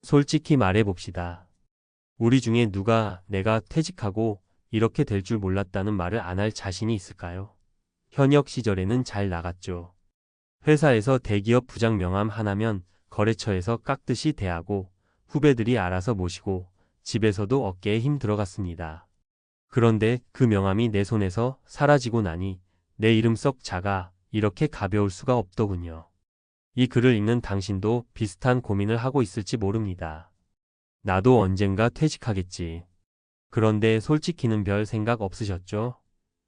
솔직히 말해봅시다. 우리 중에 누가 내가 퇴직하고 이렇게 될 줄 몰랐다는 말을 안 할 자신이 있을까요? 현역 시절에는 잘 나갔죠. 회사에서 대기업 부장 명함 하나면 거래처에서 깎듯이 대하고 후배들이 알아서 모시고 집에서도 어깨에 힘 들어갔습니다. 그런데 그 명함이 내 손에서 사라지고 나니 내 이름 썩 작아 이렇게 가벼울 수가 없더군요. 이 글을 읽는 당신도 비슷한 고민을 하고 있을지 모릅니다. 나도 언젠가 퇴직하겠지. 그런데 솔직히는 별 생각 없으셨죠?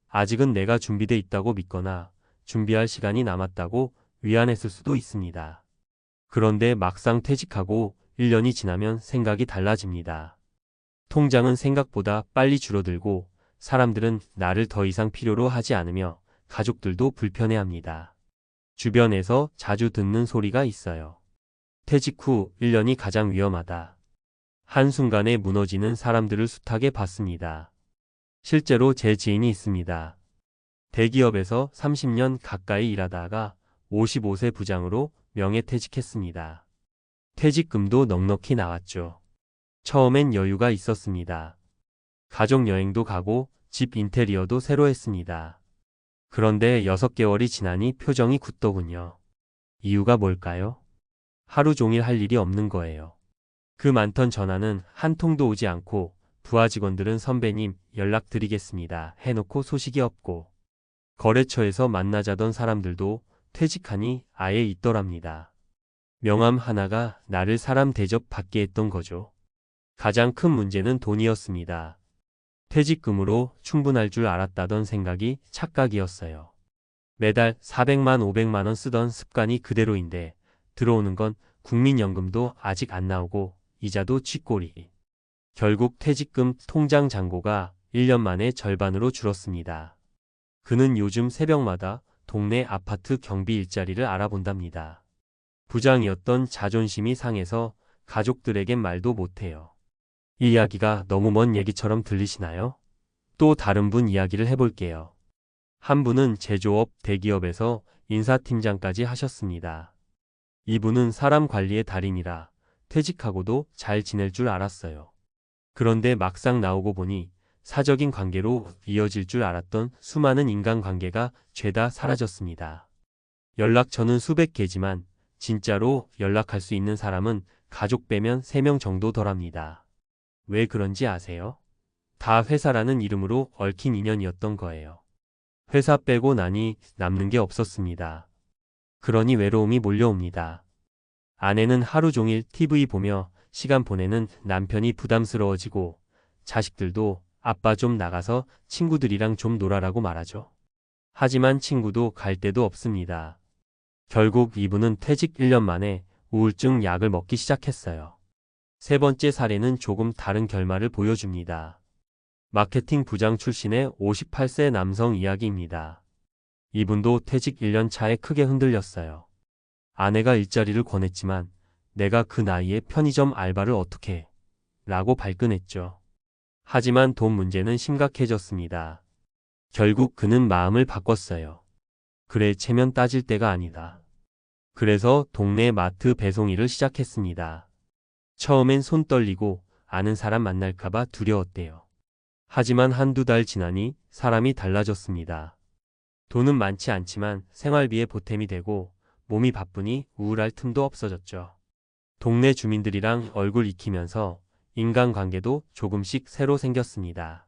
아직은 내가 준비돼 있다고 믿거나 준비할 시간이 남았다고 위안했을 수도 있습니다. 그런데 막상 퇴직하고 1년이 지나면 생각이 달라집니다. 통장은 생각보다 빨리 줄어들고 사람들은 나를 더 이상 필요로 하지 않으며 가족들도 불편해합니다. 주변에서 자주 듣는 소리가 있어요. 퇴직 후 1년이 가장 위험하다. 한순간에 무너지는 사람들을 숱하게 봤습니다. 실제로 제 지인이 있습니다. 대기업에서 30년 가까이 일하다가 55세 부장으로 명예퇴직했습니다. 퇴직금도 넉넉히 나왔죠. 처음엔 여유가 있었습니다. 가족여행도 가고 집 인테리어도 새로 했습니다. 그런데 6개월이 지나니 표정이 굳더군요. 이유가 뭘까요? 하루 종일 할 일이 없는 거예요. 그 많던 전화는 한 통도 오지 않고 부하 직원들은 선배님 연락드리겠습니다 해놓고 소식이 없고 거래처에서 만나자던 사람들도 퇴직하니 아예 있더랍니다. 명함 하나가 나를 사람 대접받게 했던 거죠. 가장 큰 문제는 돈이었습니다. 퇴직금으로 충분할 줄 알았다던 생각이 착각이었어요. 매달 400만 500만 원 쓰던 습관이 그대로인데 들어오는 건 국민연금도 아직 안 나오고 이자도 쥐꼬리. 결국 퇴직금 통장 잔고가 1년 만에 절반으로 줄었습니다. 그는 요즘 새벽마다 동네 아파트 경비 일자리를 알아본답니다. 부장이었던 자존심이 상해서 가족들에겐 말도 못해요. 이 이야기가 너무 먼 얘기처럼 들리시나요? 또 다른 분 이야기를 해볼게요. 한 분은 제조업 대기업에서 인사팀장까지 하셨습니다. 이분은 사람 관리의 달인이라 퇴직하고도 잘 지낼 줄 알았어요. 그런데 막상 나오고 보니 사적인 관계로 이어질 줄 알았던 수많은 인간관계가 죄다 사라졌습니다. 연락처는 수백 개지만 진짜로 연락할 수 있는 사람은 가족 빼면 3명 정도더랍니다. 왜 그런지 아세요? 다 회사라는 이름으로 얽힌 인연이었던 거예요. 회사 빼고 나니 남는 게 없었습니다. 그러니 외로움이 몰려옵니다. 아내는 하루 종일 TV 보며 시간 보내는 남편이 부담스러워지고 자식들도 아빠 좀 나가서 친구들이랑 좀 놀아라고 말하죠. 하지만 친구도 갈 데도 없습니다. 결국 이분은 퇴직 1년 만에 우울증 약을 먹기 시작했어요. 세 번째 사례는 조금 다른 결말을 보여줍니다. 마케팅 부장 출신의 58세 남성 이야기입니다. 이분도 퇴직 1년 차에 크게 흔들렸어요. 아내가 일자리를 권했지만 내가 그 나이에 편의점 알바를 어떻게 해? 라고 발끈했죠. 하지만 돈 문제는 심각해졌습니다. 결국 그는 마음을 바꿨어요. 그래 체면 따질 때가 아니다. 그래서 동네 마트 배송 일을 시작했습니다. 처음엔 손 떨리고 아는 사람 만날까봐 두려웠대요. 하지만 한두 달 지나니 사람이 달라졌습니다. 돈은 많지 않지만 생활비에 보탬이 되고 몸이 바쁘니 우울할 틈도 없어졌죠. 동네 주민들이랑 얼굴 익히면서 인간관계도 조금씩 새로 생겼습니다.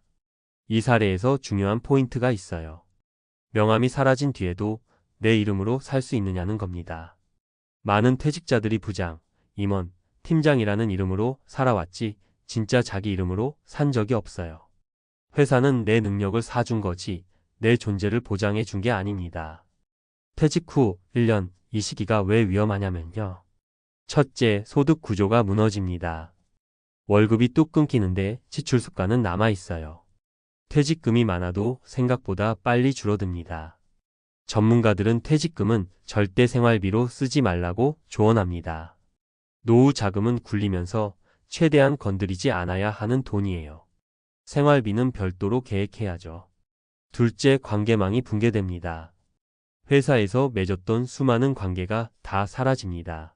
이 사례에서 중요한 포인트가 있어요. 명함이 사라진 뒤에도 내 이름으로 살 수 있느냐는 겁니다. 많은 퇴직자들이 부장, 임원, 팀장이라는 이름으로 살아왔지 진짜 자기 이름으로 산 적이 없어요. 회사는 내 능력을 사준 거지 내 존재를 보장해 준 게 아닙니다. 퇴직 후 1년, 이 시기가 왜 위험하냐면요. 첫째, 소득 구조가 무너집니다. 월급이 뚝 끊기는데 지출 습관은 남아있어요. 퇴직금이 많아도 생각보다 빨리 줄어듭니다. 전문가들은 퇴직금은 절대 생활비로 쓰지 말라고 조언합니다. 노후 자금은 굴리면서 최대한 건드리지 않아야 하는 돈이에요. 생활비는 별도로 계획해야죠. 둘째, 관계망이 붕괴됩니다. 회사에서 맺었던 수많은 관계가 다 사라집니다.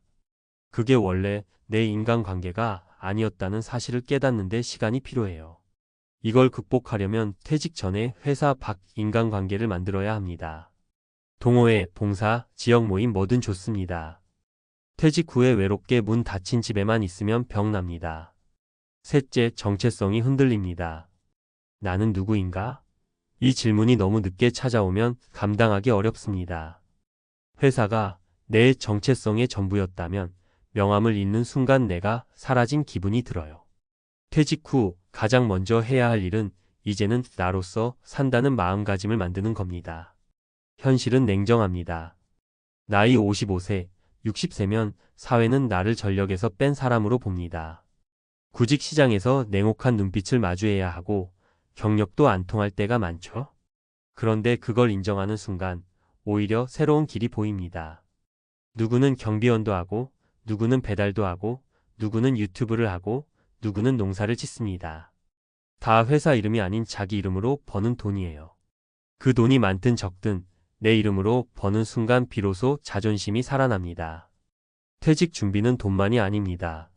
그게 원래 내 인간관계가 아니었다는 사실을 깨닫는데 시간이 필요해요. 이걸 극복하려면 퇴직 전에 회사 밖 인간관계를 만들어야 합니다. 동호회, 봉사, 지역 모임 뭐든 좋습니다. 퇴직 후에 외롭게 문 닫힌 집에만 있으면 병납니다. 셋째, 정체성이 흔들립니다. 나는 누구인가? 이 질문이 너무 늦게 찾아오면 감당하기 어렵습니다. 회사가 내 정체성의 전부였다면 명함을 읽는 순간 내가 사라진 기분이 들어요. 퇴직 후 가장 먼저 해야 할 일은 이제는 나로서 산다는 마음가짐을 만드는 겁니다. 현실은 냉정합니다. 나이 55세, 60세면 사회는 나를 전력에서 뺀 사람으로 봅니다. 구직 시장에서 냉혹한 눈빛을 마주해야 하고 경력도 안 통할 때가 많죠. 그런데 그걸 인정하는 순간 오히려 새로운 길이 보입니다. 누구는 경비원도 하고, 누구는 배달도 하고, 누구는 유튜브를 하고, 누구는 농사를 짓습니다. 다 회사 이름이 아닌 자기 이름으로 버는 돈이에요. 그 돈이 많든 적든 내 이름으로 버는 순간 비로소 자존심이 살아납니다. 퇴직 준비는 돈만이 아닙니다.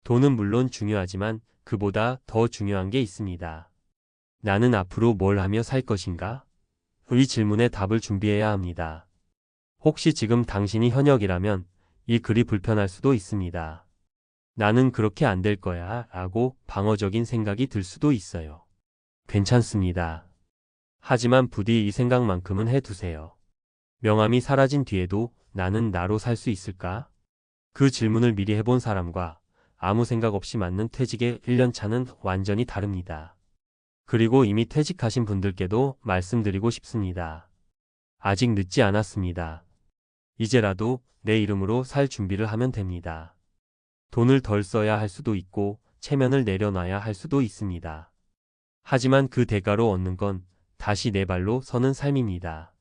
돈은 물론 중요하지만 그보다 더 중요한 게 있습니다. 나는 앞으로 뭘 하며 살 것인가? 이 질문에 답을 준비해야 합니다. 혹시 지금 당신이 현역이라면 이 글이 불편할 수도 있습니다. 나는 그렇게 안 될 거야 라고 방어적인 생각이 들 수도 있어요. 괜찮습니다. 하지만 부디 이 생각만큼은 해두세요. 명함이 사라진 뒤에도 나는 나로 살 수 있을까? 그 질문을 미리 해본 사람과 아무 생각 없이 맞는 퇴직의 1년차는 완전히 다릅니다. 그리고 이미 퇴직하신 분들께도 말씀드리고 싶습니다. 아직 늦지 않았습니다. 이제라도 내 이름으로 살 준비를 하면 됩니다. 돈을 덜 써야 할 수도 있고 체면을 내려놔야 할 수도 있습니다. 하지만 그 대가로 얻는 건 다시 내 발로 서는 삶입니다.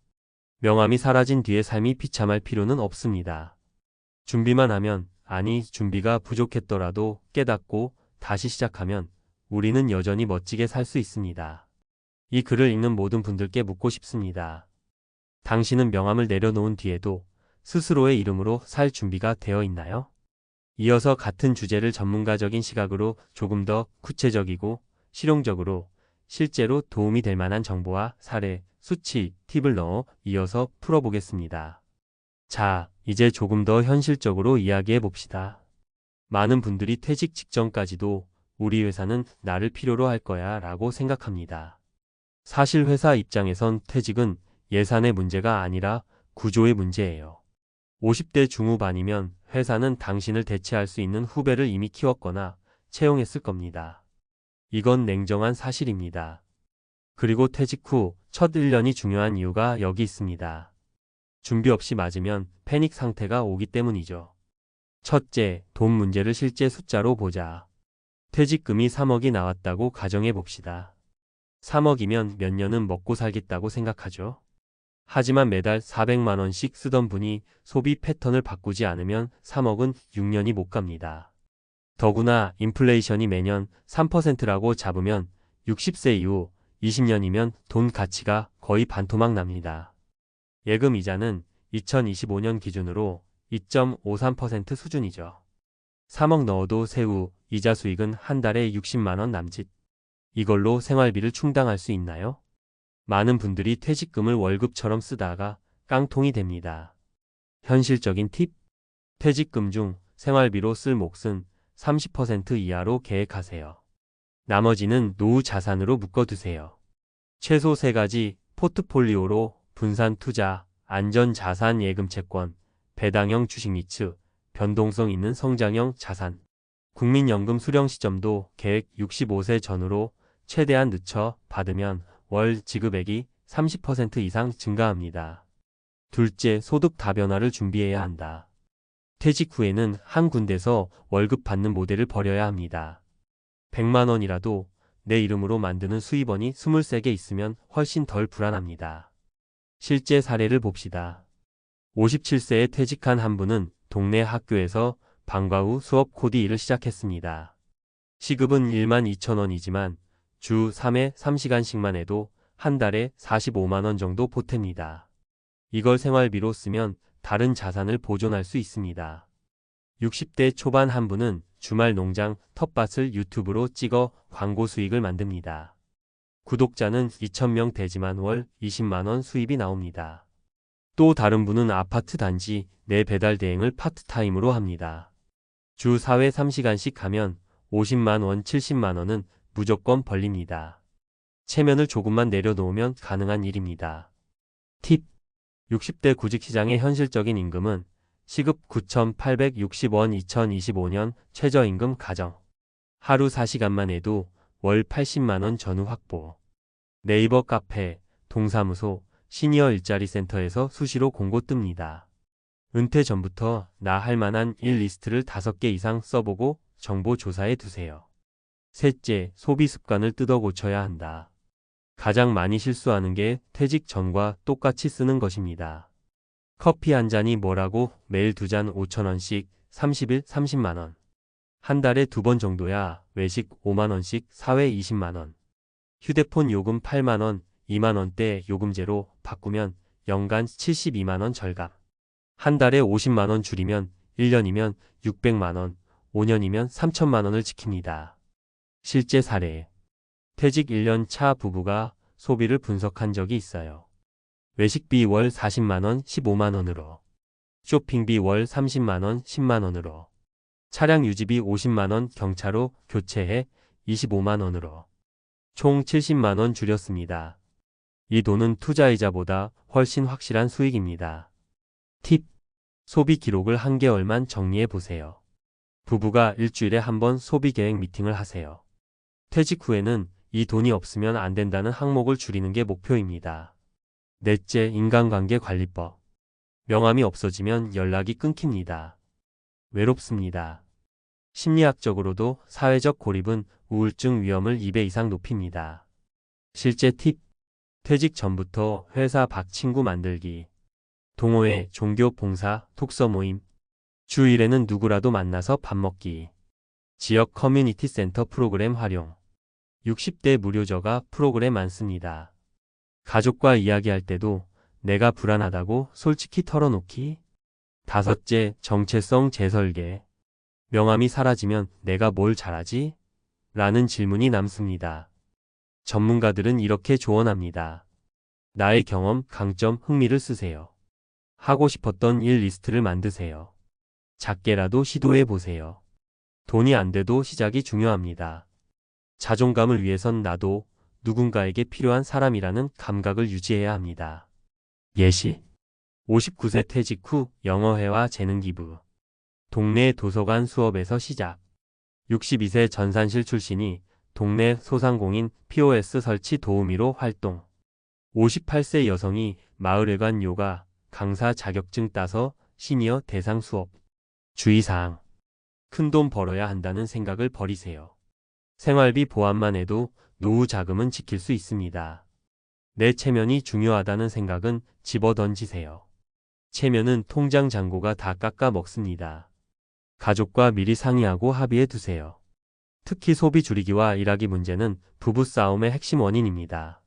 명함이 사라진 뒤에 삶이 비참할 필요는 없습니다. 준비만 하면, 아니 준비가 부족했더라도 깨닫고 다시 시작하면 우리는 여전히 멋지게 살 수 있습니다. 이 글을 읽는 모든 분들께 묻고 싶습니다. 당신은 명함을 내려놓은 뒤에도 스스로의 이름으로 살 준비가 되어 있나요? 이어서 같은 주제를 전문가적인 시각으로 조금 더 구체적이고 실용적으로 실제로 도움이 될 만한 정보와 사례, 수치, 팁을 넣어 이어서 풀어보겠습니다. 자, 이제 조금 더 현실적으로 이야기해 봅시다. 많은 분들이 퇴직 직전까지도 우리 회사는 나를 필요로 할 거야 라고 생각합니다. 사실 회사 입장에선 퇴직은 예산의 문제가 아니라 구조의 문제예요. 50대 중후반이면 회사는 당신을 대체할 수 있는 후배를 이미 키웠거나 채용했을 겁니다. 이건 냉정한 사실입니다. 그리고 퇴직 후 첫 1년이 중요한 이유가 여기 있습니다. 준비 없이 맞으면 패닉 상태가 오기 때문이죠. 첫째, 돈 문제를 실제 숫자로 보자. 퇴직금이 3억이 나왔다고 가정해 봅시다. 3억이면 몇 년은 먹고 살겠다고 생각하죠. 하지만 매달 400만 원씩 쓰던 분이 소비 패턴을 바꾸지 않으면 3억은 6년이 못 갑니다. 더구나 인플레이션이 매년 3%라고 잡으면 60세 이후 20년이면 돈 가치가 거의 반토막 납니다. 예금 이자는 2025년 기준으로 2.53% 수준이죠. 3억 넣어도 세후 이자 수익은 한 달에 60만 원 남짓. 이걸로 생활비를 충당할 수 있나요? 많은 분들이 퇴직금을 월급처럼 쓰다가 깡통이 됩니다. 현실적인 팁? 퇴직금 중 생활비로 쓸 몫은 30% 이하로 계획하세요. 나머지는 노후 자산으로 묶어두세요. 최소 3가지 포트폴리오로 분산 투자, 안전자산 예금채권, 배당형 주식 니츠, 변동성 있는 성장형 자산. 국민연금 수령 시점도 계획 65세 전후로 최대한 늦춰 받으면 월 지급액이 30% 이상 증가합니다. 둘째, 소득 다변화를 준비해야 한다. 퇴직 후에는 한 군데서 월급 받는 모델을 버려야 합니다. 100만 원이라도 내 이름으로 만드는 수입원이 23개 있으면 훨씬 덜 불안합니다. 실제 사례를 봅시다. 57세에 퇴직한 한 분은 동네 학교에서 방과 후 수업 코디 일을 시작했습니다. 시급은 12,000원이지만 주 3회 3시간씩만 해도 한 달에 45만 원 정도 보탭니다. 이걸 생활비로 쓰면 다른 자산을 보존할 수 있습니다. 60대 초반 한 분은 주말 농장 텃밭을 유튜브로 찍어 광고 수익을 만듭니다. 구독자는 2,000명 되지만 월 20만 원 수입이 나옵니다. 또 다른 분은 아파트 단지 내 배달 대행을 파트타임으로 합니다. 주 4회 3시간씩 하면 50만 원, 70만 원은 무조건 벌립니다. 체면을 조금만 내려놓으면 가능한 일입니다. 팁: 60대 구직시장의 현실적인 임금은 시급 9,860원 2025년 최저임금 가정. 하루 4시간만 해도 월 80만 원 전후 확보. 네이버 카페, 동사무소, 시니어 일자리 센터에서 수시로 공고 뜹니다. 은퇴 전부터 나 할 만한 일 리스트를 5개 이상 써보고 정보 조사해 두세요. 셋째, 소비 습관을 뜯어 고쳐야 한다. 가장 많이 실수하는 게 퇴직 전과 똑같이 쓰는 것입니다. 커피 한 잔이 뭐라고 매일 2잔 5,000원씩 30일 30만 원. 한 달에 2번 정도야 외식 5만 원씩 4회 20만 원. 휴대폰 요금 8만 원, 2만 원대 요금제로 바꾸면 연간 72만 원 절감. 한 달에 50만 원 줄이면 1년이면 600만 원, 5년이면 3천만 원을 지킵니다. 실제 사례. 퇴직 1년 차 부부가 소비를 분석한 적이 있어요. 외식비 월 40만 원 15만 원으로. 쇼핑비 월 30만 원 10만 원으로. 차량 유지비 50만 원 경차로 교체해 25만 원으로. 총 70만 원 줄였습니다. 이 돈은 투자이자보다 훨씬 확실한 수익입니다. 팁: 소비 기록을 한 개월만 정리해 보세요. 부부가 일주일에 한 번 소비 계획 미팅을 하세요. 퇴직 후에는 이 돈이 없으면 안 된다는 항목을 줄이는 게 목표입니다. 넷째, 인간관계 관리법. 명함이 없어지면 연락이 끊깁니다. 외롭습니다. 심리학적으로도 사회적 고립은 우울증 위험을 2배 이상 높입니다. 실제 팁: 퇴직 전부터 회사 밖 친구 만들기. 동호회, 종교 봉사, 독서 모임. 주일에는 누구라도 만나서 밥 먹기. 지역 커뮤니티 센터 프로그램 활용. 60대 무료저가 프로그램 많습니다. 가족과 이야기할 때도 내가 불안하다고 솔직히 털어놓기. 다섯째, 정체성 재설계. 명함이 사라지면 내가 뭘 잘하지? 라는 질문이 남습니다. 전문가들은 이렇게 조언합니다. 나의 경험, 강점, 흥미를 쓰세요. 하고 싶었던 일 리스트를 만드세요. 작게라도 시도해 보세요. 돈이 안 돼도 시작이 중요합니다. 자존감을 위해선 나도 누군가에게 필요한 사람이라는 감각을 유지해야 합니다. 예시: 59세 퇴직 후 영어회화 재능 기부. 동네 도서관 수업에서 시작. 62세 전산실 출신이 동네 소상공인 POS 설치 도우미로 활동. 58세 여성이 마을회관 요가 강사 자격증 따서 시니어 대상 수업. 주의사항: 큰 돈 벌어야 한다는 생각을 버리세요. 생활비 보완만 해도 노후 자금은 지킬 수 있습니다. 내 체면이 중요하다는 생각은 집어 던지세요. 체면은 통장 잔고가 다 깎아 먹습니다. 가족과 미리 상의하고 합의해 두세요. 특히 소비 줄이기와 일하기 문제는 부부싸움의 핵심 원인입니다.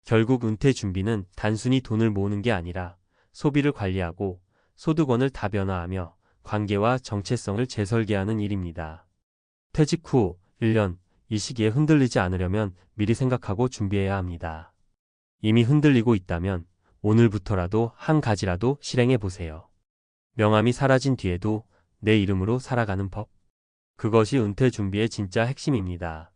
결국 은퇴 준비는 단순히 돈을 모으는 게 아니라 소비를 관리하고 소득원을 다변화하며 관계와 정체성을 재설계하는 일입니다. 퇴직 후 1년, 이 시기에 흔들리지 않으려면 미리 생각하고 준비해야 합니다. 이미 흔들리고 있다면 오늘부터라도 한 가지라도 실행해 보세요. 명함이 사라진 뒤에도 내 이름으로 살아가는 법. 그것이 은퇴 준비의 진짜 핵심입니다.